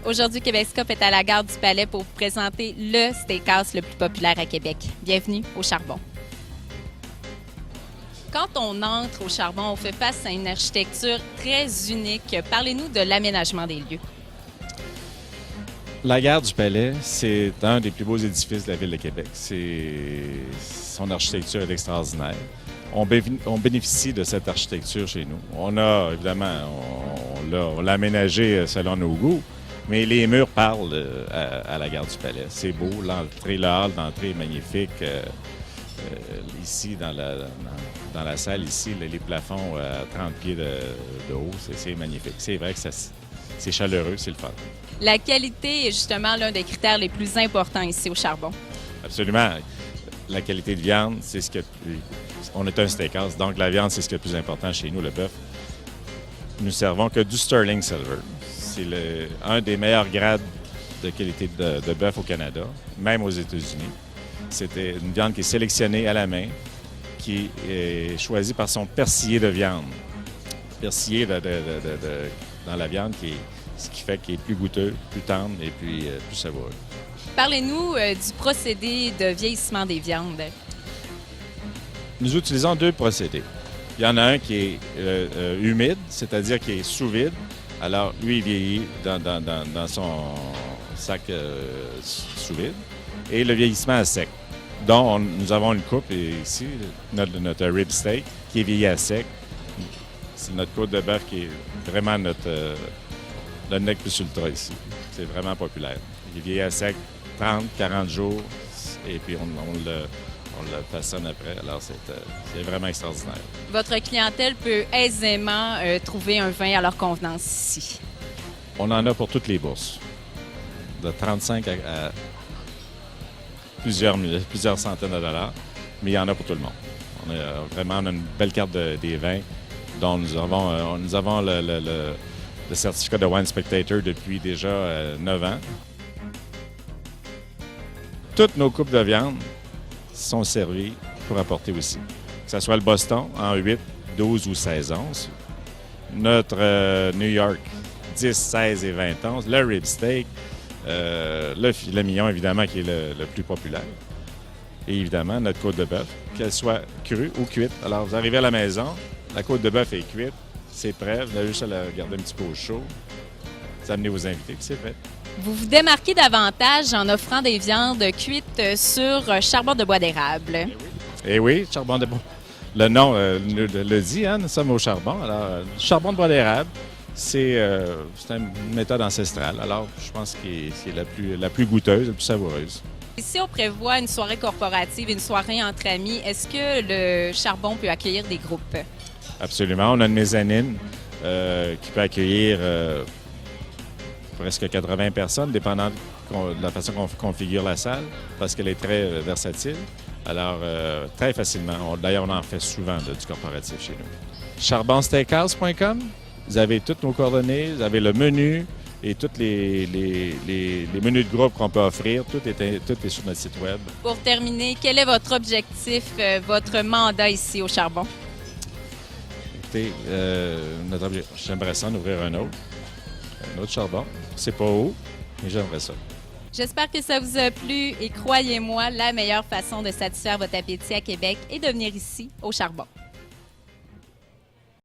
Aujourd'hui, Québecsscope est à la gare du Palais pour vous présenter le steakhouse le plus populaire à Québec. Bienvenue au Charbon. Quand on entre au Charbon, on fait face à une architecture très unique. Parlez-nous de l'aménagement des lieux. La gare du Palais, c'est un des plus beaux édifices de la ville de Québec. Son architecture est extraordinaire. On bénéficie de cette architecture chez nous. On a, évidemment, on l'a aménagé selon nos goûts, mais les murs parlent à la gare du Palais. C'est beau, l'entrée, le hall d'entrée est magnifique. Ici, dans la salle, ici, les plafonds à 30 pieds de haut, c'est magnifique. C'est vrai que c'est chaleureux, c'est le fun. La qualité est justement l'un des critères les plus importants ici au Charbon. Absolument. La qualité de viande, c'est ce que... On est un steakhouse, donc la viande, c'est ce qui est le plus important chez nous, le bœuf. Nous servons que du Sterling Silver. C'est un des meilleurs grades de qualité de bœuf au Canada, même aux États-Unis. C'était une viande qui est sélectionnée à la main, qui est choisie par son persillé de viande. Persillé dans la viande, ce qui fait qu'il est plus goûteux, plus tendre et puis plus savoureux. Parlez-nous du procédé de vieillissement des viandes. Nous utilisons deux procédés. Il y en a un qui est humide, c'est-à-dire qui est sous vide. Alors, lui, il vieillit dans son sac sous vide. Et le vieillissement à sec. Donc, nous avons une coupe ici, notre rib steak, qui est vieilli à sec. C'est notre côte de bœuf qui est vraiment notre nec plus ultra ici. C'est vraiment populaire. Il est vieilli à sec 30, 40 jours, et puis on le façonne après. Alors, c'est vraiment extraordinaire. Votre clientèle peut aisément trouver un vin à leur convenance ici. On en a pour toutes les bourses, de 35 à plusieurs centaines de dollars, mais il y en a pour tout le monde. On a une belle carte des vins, dont nous avons le certificat de Wine Spectator depuis déjà 9 ans. Toutes nos coupes de viande sont servies pour apporter aussi. Que ce soit le Boston en 8, 12 ou 16 onces, notre New York 10, 16 et 20 onces, le rib steak, le filet mignon, évidemment, qui est le plus populaire. Et évidemment, notre côte de bœuf, qu'elle soit crue ou cuite. Alors, vous arrivez à la maison, la côte de bœuf est cuite, c'est prêt, vous avez juste à la garder un petit peu au chaud, vous amenez vos invités, puis c'est prêt. Vous vous démarquez davantage en offrant des viandes cuites sur charbon de bois d'érable. Eh oui, charbon de bois. Le nom le dit, hein, nous sommes au charbon. Alors, charbon de bois d'érable, c'est une méthode ancestrale. Alors, je pense que c'est la plus goûteuse, la plus savoureuse. Ici, on prévoit une soirée corporative, une soirée entre amis. Est-ce que le charbon peut accueillir des groupes? Absolument. On a une mezzanine qui peut accueillir presque 80 personnes, dépendant de la façon qu'on configure la salle, parce qu'elle est très versatile. Alors, très facilement. D'ailleurs, on en fait souvent du corporatif chez nous. Charbonsteakhouse.com, vous avez toutes nos coordonnées, vous avez le menu et tous les menus de groupe qu'on peut offrir. Tout est sur notre site web. Pour terminer, quel est votre objectif, votre mandat ici au Charbon? Écoutez, notre objectif, j'aimerais ça en ouvrir un autre charbon. C'est pas haut, mais j'aimerais ça. J'espère que ça vous a plu et croyez-moi, la meilleure façon de satisfaire votre appétit à Québec est de venir ici au Charbon.